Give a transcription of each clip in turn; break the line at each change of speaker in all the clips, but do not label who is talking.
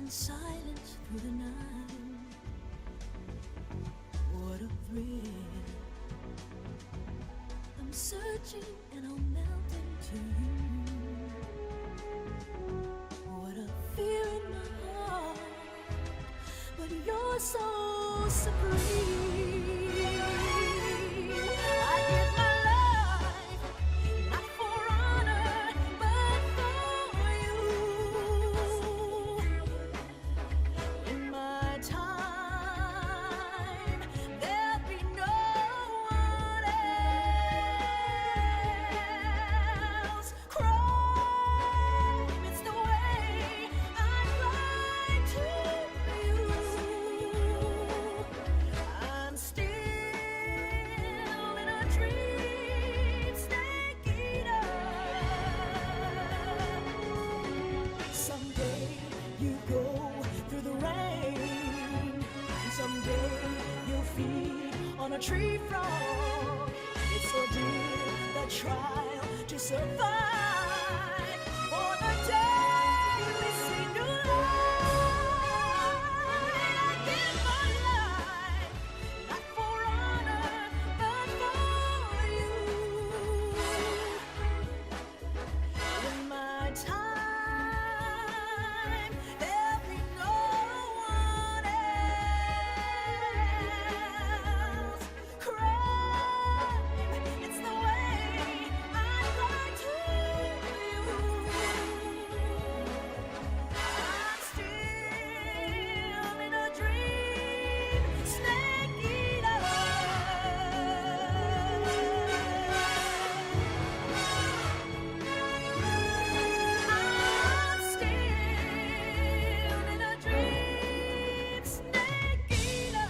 in silence through the night. What a thrill. I'm searching and I'll melt into you. What a fear in my heart, but you're so supreme. I give my life, not for honor, but for you. In my time, there'll be no one else. Crime, it's the way I cry to you. I'm still in a dream, snake eater. Someday you go through the rain, and someday you'll feed on a tree frog. It's ordeal, the trial to survive, for the day we see new light. I give my life, not for honor, but for you. In my time, there'll be no one else. Crime, it's the way I cry to you. I'm still in a dream, snake eater. I'm still in a dream, snake eater.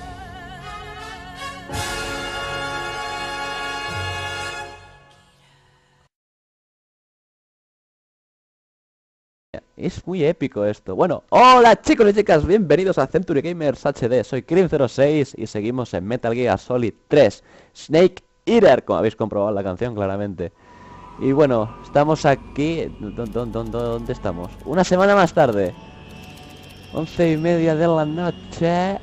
Es muy épico esto. Bueno, hola chicos y chicas, bienvenidos a Century Gamers HD. Soy Crim06 y seguimos en Metal Gear Solid 3 Snake Eater, como habéis comprobado en la canción claramente. Y bueno, estamos aquí. ¿Dónde estamos? Una semana más tarde, 11:30 de la noche.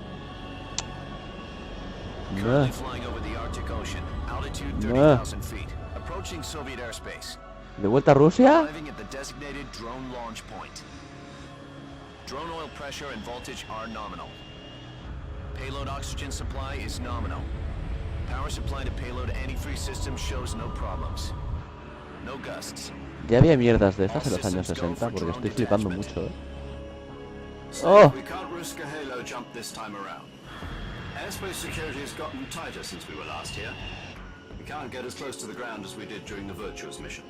Currently flying over the Arctic Ocean, altitude
Ah.
30,000 feet, approaching Soviet airspace,
¿De vuelta a Rusia?
arriving at the designated drone launch point. Drone oil pressure and voltage are nominal. Payload oxygen supply is nominal. Power supply to payload antifreeze system shows no problems. No gusts.
Ya había mierdas de estas en los años 60, porque estoy flipando mucho, Oh.
We can't risk a halo jump this time around. Airspace security has gotten tighter since we were last here. We can't get as close to the ground as we did during the Virtuous mission.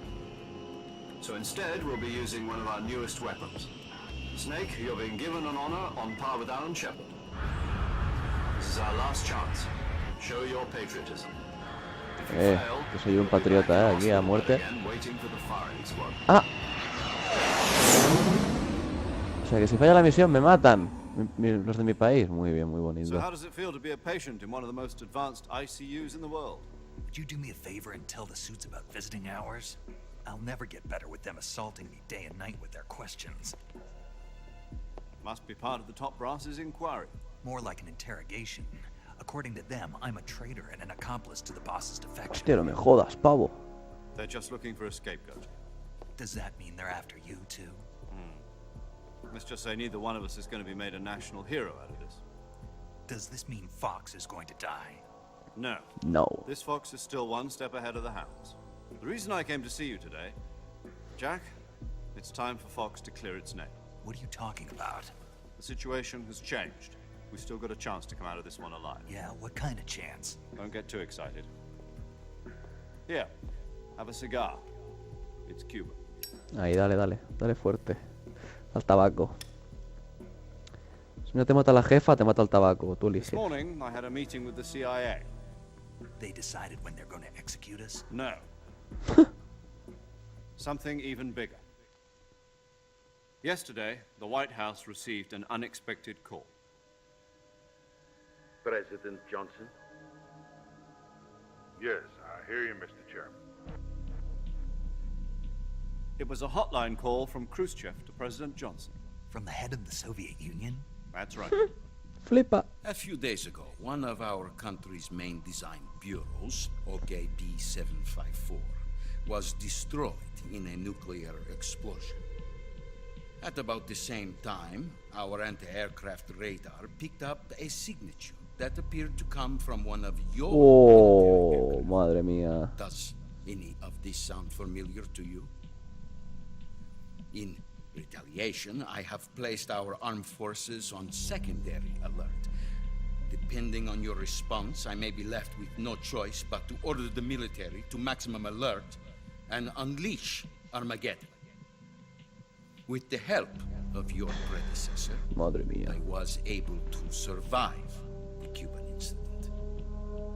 So instead, we'll be using one of our newest weapons. Snake, you're being given an honor on par with Alan Shepard. This is our last chance. Show your patriotism. If you fail,
que soy un patriota, aquí a muerte.
again, waiting for the firing squad.
Ah. O sea que si falla la misión me matan. Los de mi país. Muy bien, muy
So
bonito.
how does it feel to be a patient in one of the most advanced ICUs in the world?
Would you do me a favor and tell the suits about visiting hours? I'll never get better with them assaulting me day and night with their questions.
Must be part of the top brass's inquiry.
More like an interrogation. According to them, I'm a traitor and an accomplice to the boss's defection.
Hostia, no me jodas, pavo.
They're just looking for a scapegoat.
Does that mean they're after you too?
Let's just say neither one of us is going to be made a national hero out of this.
Does this mean Fox is going to die?
No.
No.
This fox is still one step ahead of the hounds. The reason I came to see you today, Jack, it's time for Fox to clear its name.
What are you talking about?
The situation has changed. We've still got a chance to come out of this one alive.
Yeah, what kind of chance?
Don't get too excited. Here, have a cigar. It's Cuban.
Ahí, dale fuerte. Al tabaco. Si no te mata la jefa, te mata el tabaco. Tú
This
eliges.
morning, I had a meeting with the CIA.
They decided when they're going to execute us?
No. Something even bigger. Yesterday, the White House received an unexpected call.
President Johnson?
Yes, I hear you, Mr. Chairman.
It was a hotline call from Khrushchev to President Johnson.
From the head of the Soviet Union?
That's right.
Flipa.
A few days ago, one of our country's main design bureaus, OKB-754, was destroyed in a nuclear explosion. At about the same time, our anti-aircraft radar picked up a signature that appeared to come from one of your
Oh, madre mía.
Does any of this sound familiar to you? In retaliation, I have placed our armed forces on secondary alert. Depending on your response, I may be left with no choice but to order the military to maximum alert and unleash Armageddon. With the help of your predecessor,
Madre mía.
I was able to survive the Cuban incident.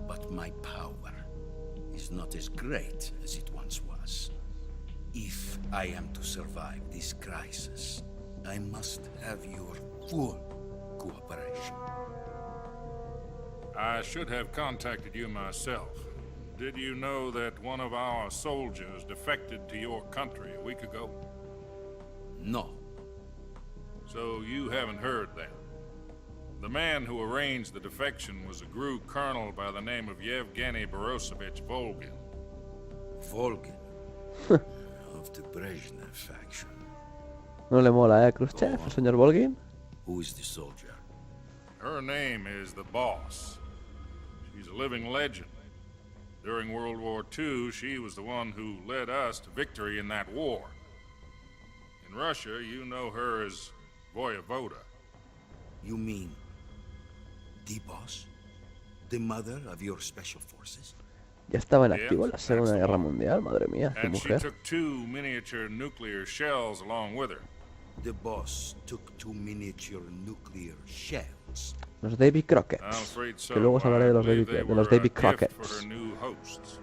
But my power is not as great as it once was. If I am to survive this crisis, I must have your full cooperation.
I should have contacted you myself. Did you know that one of our soldiers defected to your country a week ago?
No.
So you haven't heard then. The man who arranged the defection was a GRU colonel by the name of Yevgeny Borosovich Volgin.
Volgin. Of the Brezhnev faction.
No le mola, Khrushchev, el señor Volgin.
Who is the soldier?
Her name is the Boss. She's a living legend. During World War II, she was the one who led us to victory in that war. In Russia, you know her as Voyevoda.
You mean the boss? The mother of your special forces?
Ya estaba en activo en la Segunda Guerra Mundial, madre mía, qué
And she
mujer.
took 2 miniature nuclear shells along with her.
The boss took 2 miniature nuclear shells.
Los Davy
I'm
Crockett's.
afraid so.
Que luego os hablaré de los
I believe they
de los
were a
Davy
gift for
Crockett's.
her new hosts.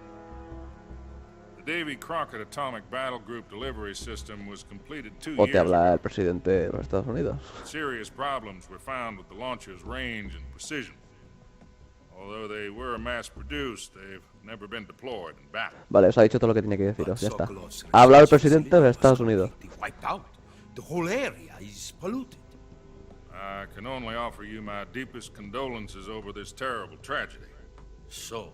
The Davy Crockett Atomic Battle Group delivery system was completed 2
O
years
te habla
ago.
el presidente de los Estados Unidos.
Serious problems were found with the launcher's range and precision. Although they were mass-produced, they've never been deployed in battle.
Vale, os ha dicho todo lo que tenía que deciros, ya está. Ha hablado el presidente de los Estados Unidos.
Wiped out. The whole area is polluted.
I can only offer you my deepest condolences over this terrible tragedy.
So,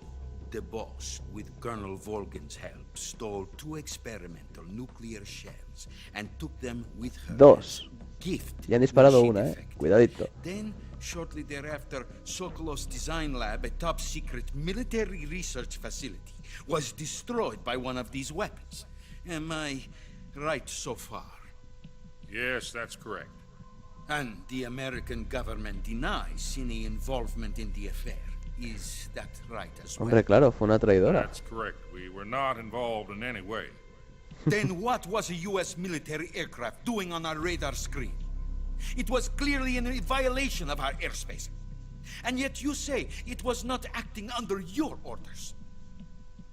the boss, with Colonel Volgin's help, stole 2 experimental nuclear shells and took them with her.
Dos.
as gift.
Y han disparado
when she
una,
defected.
Cuidadito.
Then, shortly thereafter, Sokolov's design lab, a top-secret military research facility, was destroyed by one of these weapons. Am I right so far?
Yes, that's correct.
And the American government denies any involvement in the affair. Is that right as well?
Hombre, claro, fue una traidora.
That's correct. We were not involved in any way.
Then what was a U.S. military aircraft doing on our radar screen? It was clearly in a violation of our airspace. And yet you say it was not acting under your orders.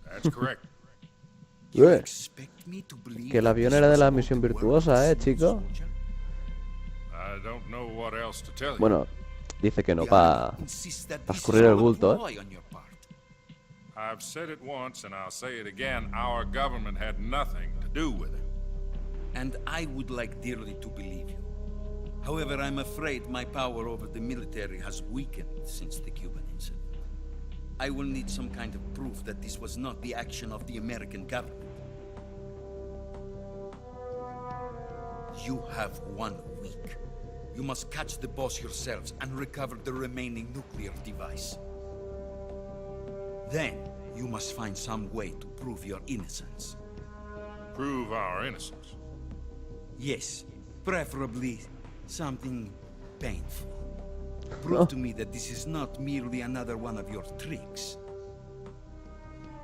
That's correct.
You
Eh,
expect me to believe
que el
that
avión
this
era de
was
la
about
misión
the work
virtuosa,
of a
chico.
soldier?
I don't know what else to tell you.
Bueno, dice que no
The
para
Army insists that
pa
this is
escurrir el
all a
bulto,
ploy on your part.
I've said it once and I'll say it again. Our government had nothing to do with it.
And I would like dearly to believe you. However, I'm afraid my power over the military has weakened since the Cuban incident. I will need some kind of proof that this was not the action of the American government. You have 1 week. You must catch the boss yourselves and recover the remaining nuclear device. Then, you must find some way to prove your innocence.
Prove our innocence.
Yes, preferably something painful. Prove to me that this is not merely another one of your tricks.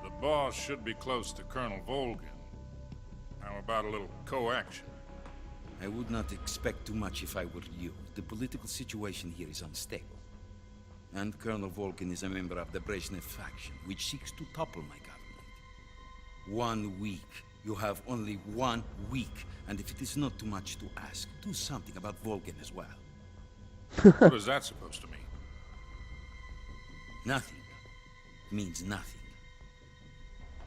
The boss should be close to Colonel Volgin. How about a little co-action?
I would not expect too much if I were you. The political situation here is unstable. And Colonel Volgin is a member of the Brezhnev faction, which seeks to topple my government. 1 week. You have only 1 week. And if it is not too much to ask, do something about Volgin as well.
What is that supposed to mean?
Nothing means nothing.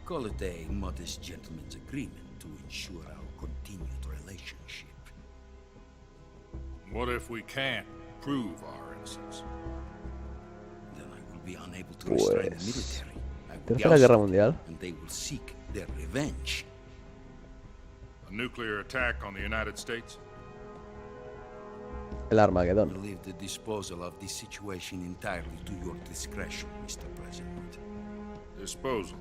Call it a modest gentleman's agreement to ensure our continued relationship.
What if we can't prove our innocence?
Then I will be unable to restrain the
Pues...
military. I will be
Tercera Guerra
ousted,
Mundial.
and they will seek their revenge.
A nuclear attack on the United States?
El Armagedón.
I leave the disposal of this situation entirely to your discretion, Mr. President.
Disposal.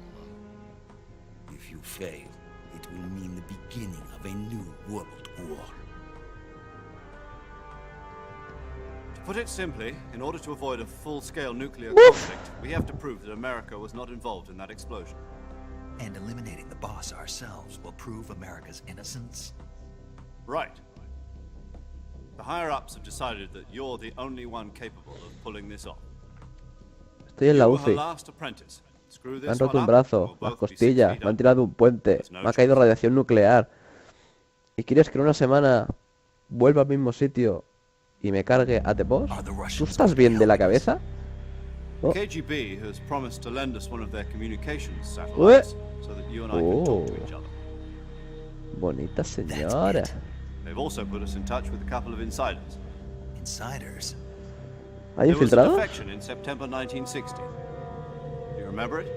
If you fail, it will mean the beginning of a new world war.
To put it simply, in order to avoid a full-scale nuclear conflict, we have to prove that America was not involved in that explosion.
And eliminating the boss ourselves will prove America's innocence?
Right. The higher-ups have decided that you're the only one capable of pulling this off.
Estoy en la
You were her
UCI.
last apprentice. Screw
Me
this
han roto
one
un
up,
brazo,
we'll
las
both be 6
costillas,
feet
me han
up.
tirado de un puente,
There's no
me ha caído
choice.
radiación nuclear. ¿Y quieres que en una semana vuelva al mismo sitio y me cargue a Pues?
Are the
¿Tú
Russians
estás
gonna
bien
be
de la
helping us?
cabeza? Oh.
KGB has promised to lend us one of their communications satellites so that you and I can talk to each other.
Bonita señora.
They've also put us in touch with a couple of insiders.
Insiders?
¿Hay
There was a
infiltrados?
defection in September 1960. Do you remember it?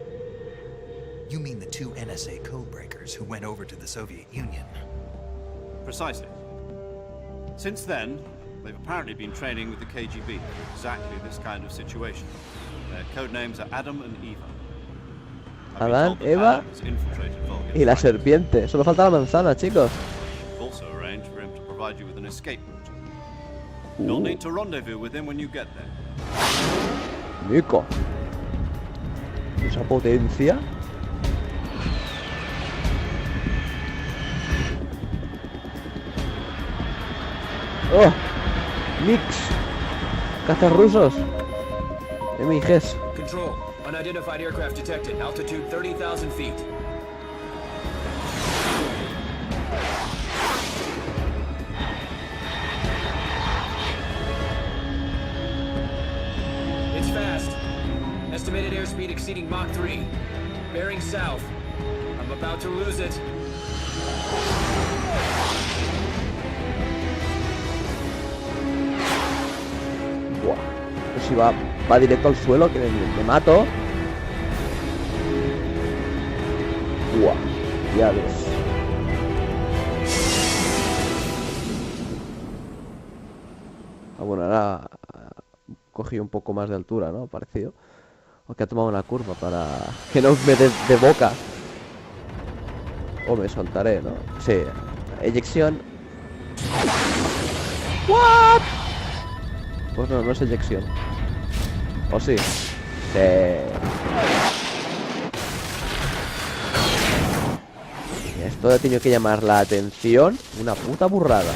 You mean the 2 NSA codebreakers who went over to the Soviet Union?
Precisely. Since then, they've apparently been training with the KGB for exactly this kind of situation. Their code names are Adam and Eva. I've been
Adán,
told that
Eva
Adam has infiltrated Vulcan
y la
fighters.
serpiente. Solo falta la manzana, chicos.
We've also arranged for him to provide you with an escape route. You'll need to rendezvous with him when you get there.
Nico. Esa potencia. ¡Oh! ¡Mix! ¡Cazas rusos! MIGs.
Control. Unidentified aircraft detected. Altitude 30,000 feet. It's fast. Estimated airspeed exceeding Mach 3. Bearing south. I'm about to lose it.
Buah. Pues si va directo al suelo, que me mato. Buah. Ya ves. Ah, bueno, ahora cogí un poco más de altura, ¿no? Parecido. Aunque ha tomado una curva para que no me dé de boca. O me soltaré, ¿no? Sí. Eyección. ¿What? Pues no, no es eyección. ¿O sí? Sí. Esto ha tenido que llamar la atención. Una puta burrada.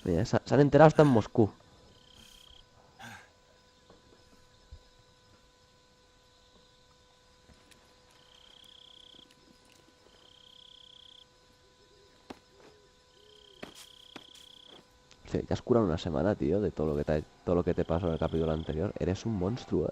Mira, se han enterado hasta en Moscú. Sí, ya has curado una semana, tío, de todo lo que te pasó en el capítulo anterior. Eres un monstruo,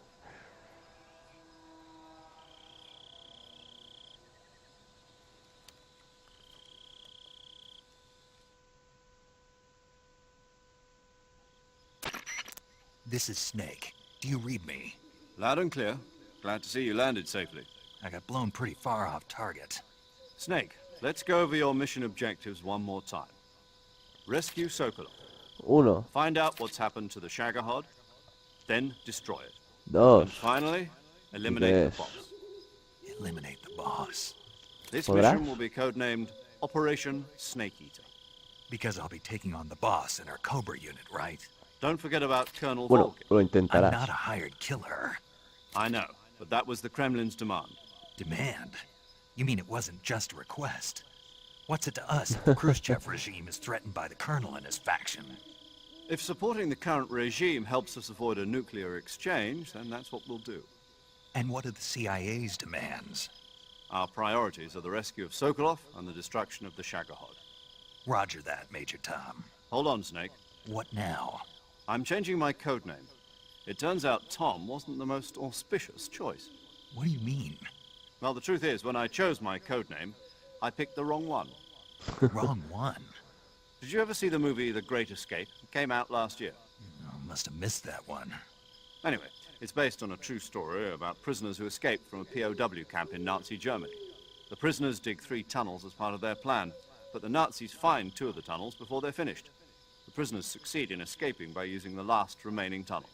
This is Snake. Do you read me?
Loud and clear. Glad to see you landed safely.
I got blown pretty far off target.
Snake, let's go over your mission objectives one more time. Rescue Sokolov.
1,
Find out what's happened to the Shagohod, then destroy it.
2,
And finally, eliminate the
Yes.
boss.
Eliminate the boss.
This
¿Podrás?
mission will be codenamed Operation Snake Eater.
Because I'll be taking on the boss in our Cobra unit, right?
Don't forget about Colonel
Bueno,
Volkin.
lo
I'm
intentarás.
not a hired killer.
I know, but that was the Kremlin's demand.
Demand? You mean it wasn't just a request? What's it to us if the Khrushchev regime is threatened by the colonel and his faction?
If supporting the current regime helps us avoid a nuclear exchange, then that's what we'll do.
And what are the CIA's demands?
Our priorities are the rescue of Sokolov and the destruction of the Shagohod.
Roger that, Major Tom.
Hold on, Snake.
What now?
I'm changing my codename. It turns out Tom wasn't the most auspicious choice.
What do you mean?
Well, the truth is, when I chose my codename, I picked the wrong one.
Wrong one.
Did you ever see the movie The Great Escape? It came out last year.
Oh, must have missed that one.
Anyway, it's based on a true story about prisoners who escaped from a POW camp in Nazi Germany. The prisoners dig 3 tunnels as part of their plan, but the Nazis find 2 of the tunnels before they're finished. The prisoners succeed in escaping by using the last remaining tunnel.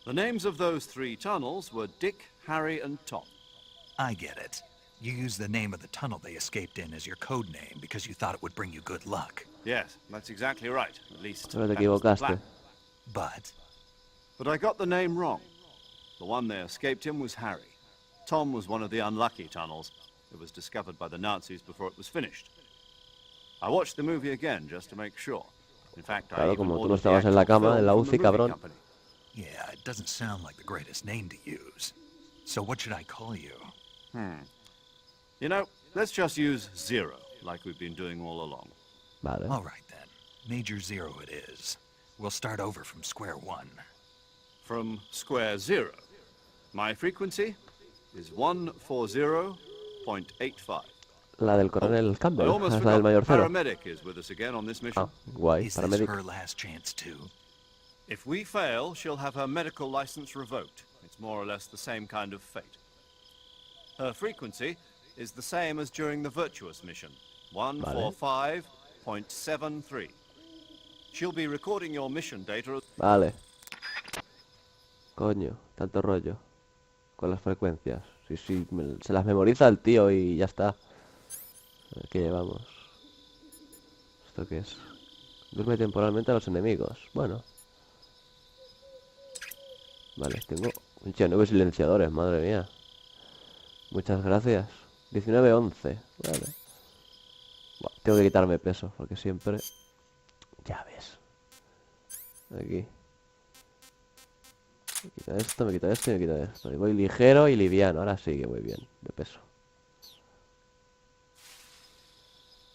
The names of those 3 tunnels were Dick, Harry, and Tom.
I get it. You used the name of the tunnel they escaped in as your code name because you thought it would bring you good luck.
Yes, that's exactly right. At least
Pero te
that was the
equivocaste.
plan.
But
But I got the name wrong. The one they escaped in was Harry. Tom was one of the unlucky tunnels. It was discovered by the Nazis before it was finished. I watched the movie again just to make sure. In fact, I
Claro,
even
como tú no
ordered the
estabas en la
actual
cama,
film
en la
from
UCI,
the movie
cabrón.
company.
yeah, it doesn't sound like the greatest name to use. So what should I call you?
You know, let's just use Zero, like we've been doing all along.
Vale.
All right then. Major Zero it is. We'll start over from square one.
From square 0. My frequency is 140.85.
La del coronel
I
Campbell,
almost
es la del
forgot.
mayor cero.
Paramedic is with us again on this mission.
Ah, guay,
Is this
paramedic.
her last chance too?
If we fail, she'll have her medical license revoked. It's more or less the same kind of fate. Her frequency is the same as during the virtuous mission, 145.73. She'll be recording your mission data.
Vale. Coño, tanto rollo. Con las frecuencias. Sí, se las memoriza el tío y ya está. A ver, ¿qué llevamos? ¿Esto qué es? Duerme temporalmente a los enemigos. Bueno. Vale, tengo... Hostia, 9 silenciadores, madre mía. Muchas gracias. 19-11. Vale. Buah, tengo que quitarme peso, porque siempre... Ya ves. Aquí. Me quita esto, me quita esto y me quita esto. Y voy ligero y liviano. Ahora sí que voy bien, de peso.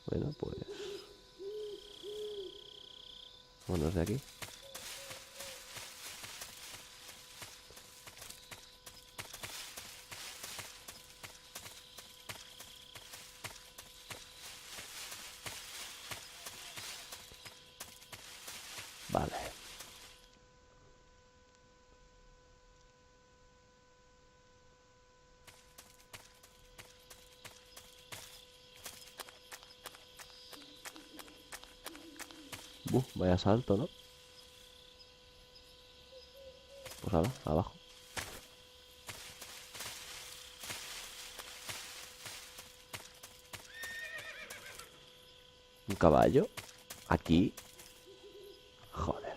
Bueno, pues... Vámonos de aquí. Vale. Vaya salto, ¿no? Pues ahora, abajo. ¿Un caballo? ¿Aquí? Joder.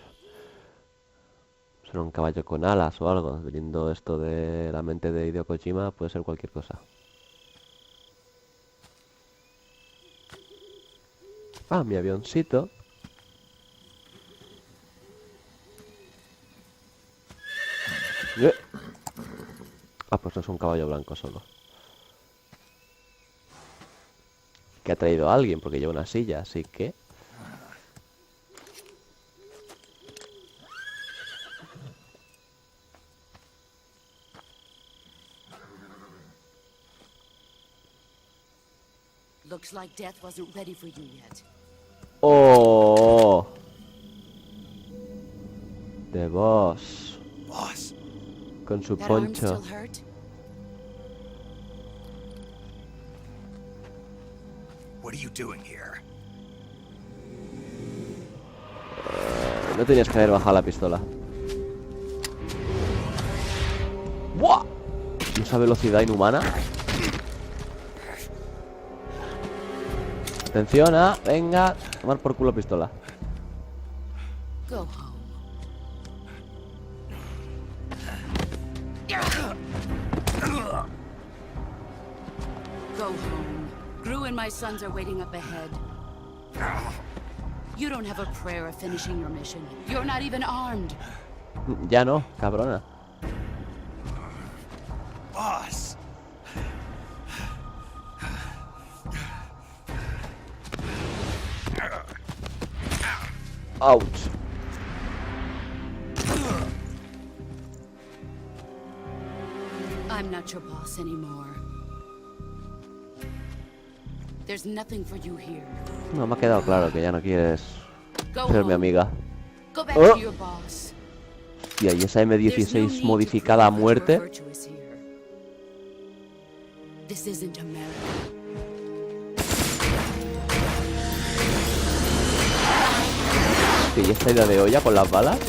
Será un caballo con alas o algo. Viendo esto de la mente de Hideo Kojima, puede ser cualquier cosa. Ah, mi avioncito. Ah, pues no es un caballo blanco solo. Que ha traído a alguien porque lleva una silla, así que...
Looks like death wasn't ready for you yet.
¡Oh! The Boss.
Boss,
Con su
That arm
poncho.
still hurt?
what are you doing here?
No tenías que haber bajado la pistola. ¡Buah! Esa velocidad inhumana. Atención, venga, tomar por culo pistola.
Go home. Go home. Gru and my sons are waiting up ahead. You don't have a prayer of finishing your mission. You're not even armed.
Ya no, cabrona.
Boss!
Ouch.
I'm not your boss anymore. There's nothing for you here.
No, me ha quedado claro que ya no quieres
Go
ser mi
home.
amiga.
Go back
Oh.
to your boss.
Hostia, y esa
There's no
M16
need to
modificada a
prove that you're
muerte.
virtuous here. This isn't America.
Hostia, y esta idea de olla con las balas.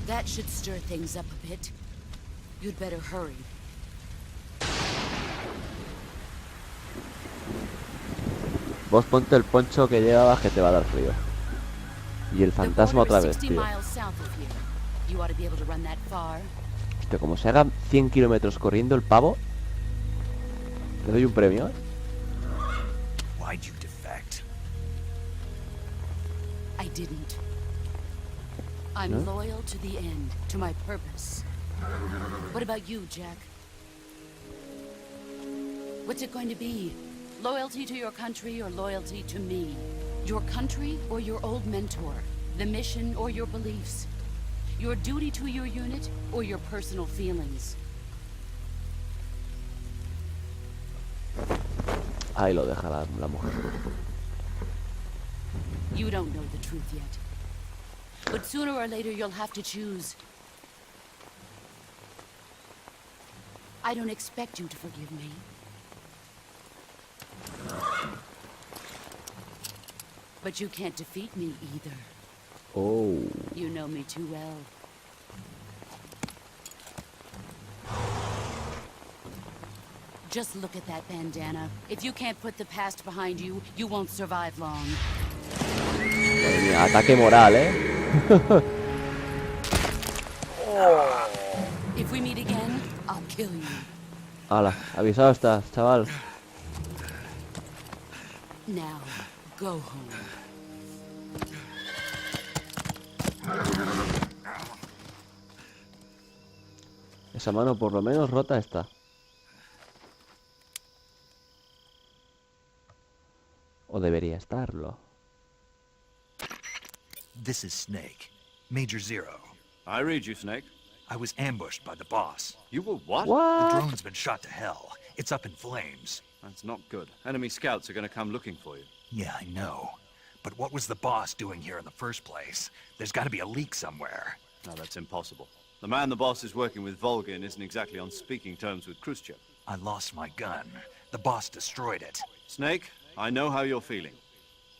That should stir things up a bit. You'd better hurry.
Vos ponte el poncho que llevabas que te va a dar frío. Y el
The
fantasma
border
otra
is
vez,
60
tío.
miles south of here. You ought to be able to run that far.
Hostia, como se haga 100 kilómetros corriendo el pavo, le doy un premio, ¿eh?
Why'd you defect?
I didn't. I'm
No?
loyal to the end, to my purpose. What about you, Jack? What's it going to be? Loyalty to your country or loyalty to me? Your country or your old mentor? The mission or your beliefs? Your duty to your unit or your personal feelings?
Ahí lo deja la mujer.
You don't know the truth yet. But sooner or later you'll have to choose. I don't expect you to forgive me. But you can't defeat me either.
Oh.
You know me too well. Just look at that bandana. If you can't put the past behind you, you won't survive long.
Madre mía, ataque moral, ¿eh?
If we meet again, I'll kill you.
Hala, avisado estás, chaval.
Now, go home.
Esa mano por lo menos rota está. O debería estarlo.
This is Snake. Major Zero.
I read you, Snake.
I was ambushed by the boss.
You were what?
The
What?
drone's been shot to hell. It's up in flames.
That's not good. Enemy scouts are going to come looking for you.
Yeah, I know. But what was the boss doing here in the first place? There's got to be a leak somewhere.
No, that's impossible. The man the boss is working with, Volgin, isn't exactly on speaking terms with Khrushchev.
I lost my gun. The boss destroyed it.
Snake, I know how you're feeling.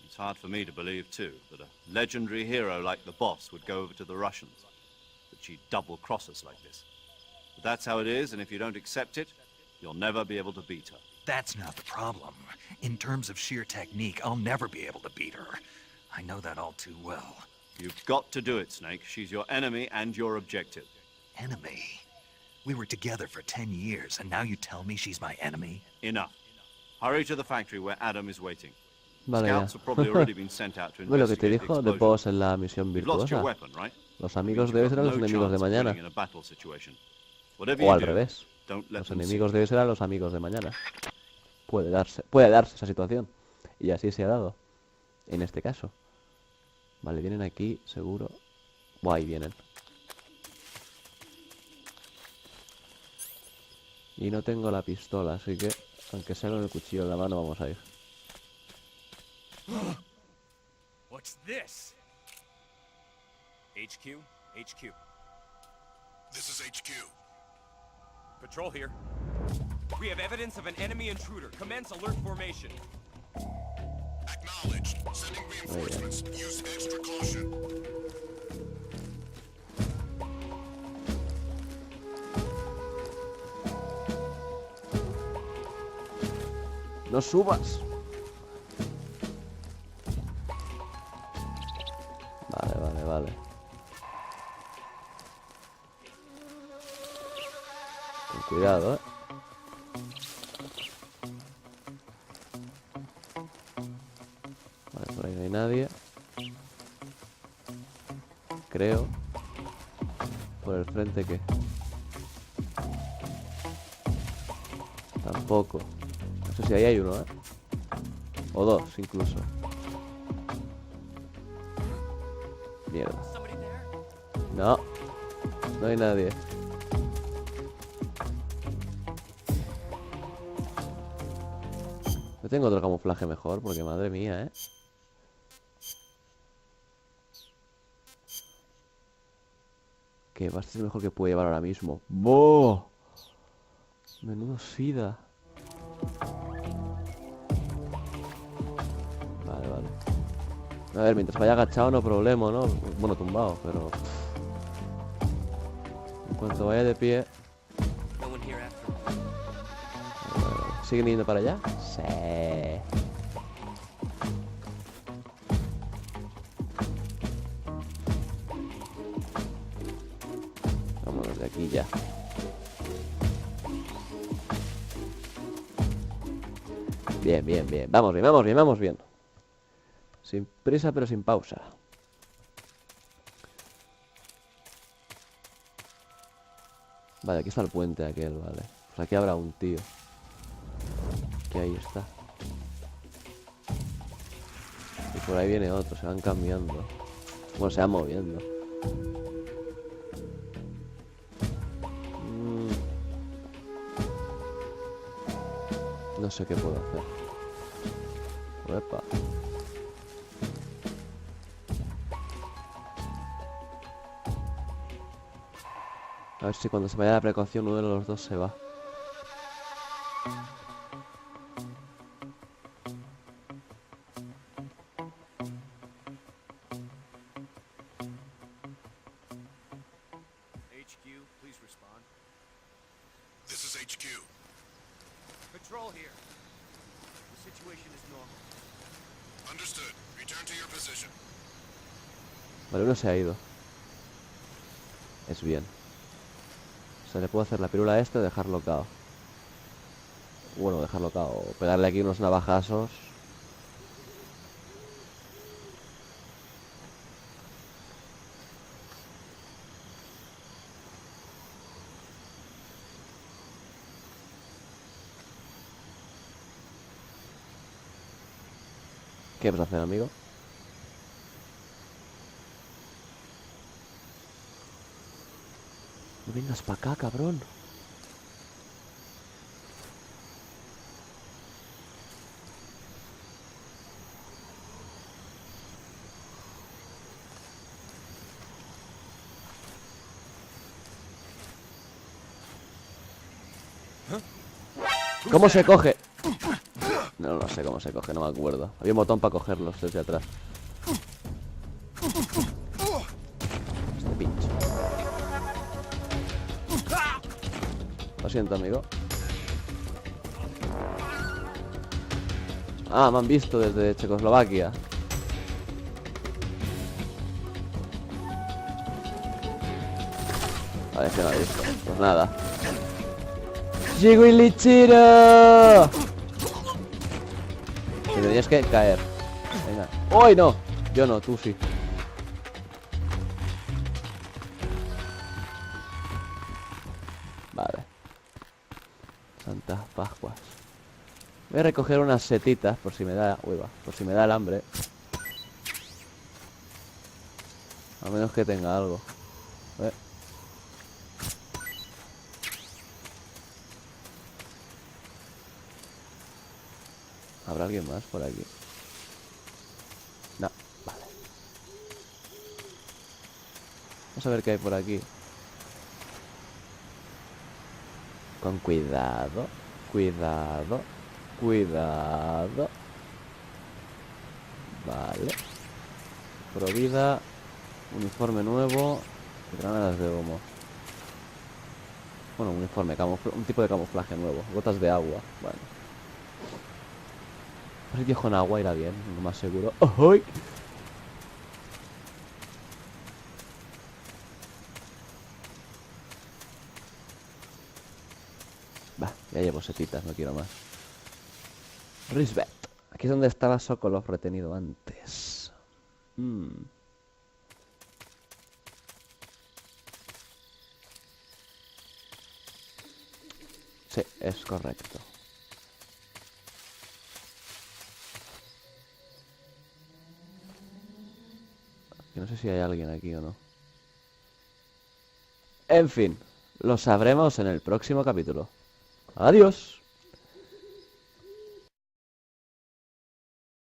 It's hard for me to believe, too, that a legendary hero like the boss would go over to the Russians. That she'd double-cross us like this. But that's how it is, and if you don't accept it, you'll never be able to beat her.
That's not the problem. In terms of sheer technique, I'll never be able to beat her. I know that all too well.
You've got to do it, Snake. She's your enemy and your objective.
Enemy? We were together for 10 years, and now you tell me she's my enemy?
Enough. Hurry to the factory where Adam is waiting.
Vale, ya.
Scouts have probably already been sent out to
Ve lo que te
investigate the
dijo de
explosion.
Pues en la misión
You've lost your
virtuosa.
weapon, right?
Los
Means
amigos
you've
de hoy
got
serán los
no
enemigos de
chance of winning
mañana.
in a battle situation. Whatever
O
you
al
do,
revés.
don't let
Los
them see.
enemigos de hoy serán los amigos de mañana. Puede darse esa situación. Y así se ha dado. En este caso. Vale, vienen aquí, seguro. Buah, ahí vienen. Y no tengo la pistola, así que aunque sea con el cuchillo en la mano, vamos a ir.
What's this? HQ? HQ.
This is HQ.
Patrol here. We have evidence of an enemy intruder. Commence alert formation.
Acknowledged. Sending reinforcements. Use extra caution.
¡No subas! Vale. Con cuidado, Vale, por ahí no hay nadie. Creo. Por el frente, ¿qué? Tampoco. No sé si ahí hay uno, O dos, incluso. Mierda. No. No hay nadie. Yo tengo otro camuflaje mejor, porque madre mía, ¿eh? Que va a ser el mejor que puedo llevar ahora mismo. ¡Boh! Menudo sida. Vale, vale. A ver, mientras vaya agachado no problema, ¿no? Bueno, tumbado, pero... En cuanto vaya de pie... ¿Siguen yendo para allá? Sí. Vámonos de aquí ya. Bien, bien, bien. Vamos bien, vamos bien, vamos bien. Sin prisa pero sin pausa. Vale, aquí está el puente aquel, vale. Pues aquí habrá un tío. Que ahí está. Y por ahí viene otro, se van cambiando. Bueno, se van moviendo. No sé qué puedo hacer. Uepa. A ver si cuando se vaya la precaución uno de los dos se va.
HQ, please respond. This is HQ. Patrol here. The situation is normal. Understood. Return to your position.
Vale, uno se ha ido. Es bien. O sea, le puedo hacer la pirula a este o dejarlo cao. Bueno, dejarlo cao. O pegarle aquí unos navajazos. ¿Qué vas a hacer, amigo? No vengas para acá, cabrón. ¿Cómo se coge? No sé cómo se coge, no me acuerdo. Había un botón para cogerlos desde atrás. Este pinche. Lo siento, amigo. Ah, me han visto desde Checoslovaquia. Vale, que no he visto. Pues nada. ¡Llego el lechero! Te tendrías que caer. Venga. ¡Uy, no! Yo no, tú sí. Vale. Santas Pascuas. Voy a recoger unas setitas por si me da... Uy, va. Por si me da el hambre. A menos que tenga algo. ¿Habrá alguien más por aquí? No, vale. Vamos a ver qué hay por aquí. Con cuidado. Cuidado. Cuidado. Vale. Provida. Uniforme nuevo. Granadas de humo. Bueno, uniforme, un tipo de camuflaje nuevo. Gotas de agua. Bueno. Sitios con agua irá bien, lo más seguro. ¡Ay! Va, ya llevo setitas, no quiero más. Risbet. Aquí es donde estaba Sokolov retenido antes. Sí, es correcto. Que no sé si hay alguien aquí o no. En fin, lo sabremos en el próximo capítulo. Adiós.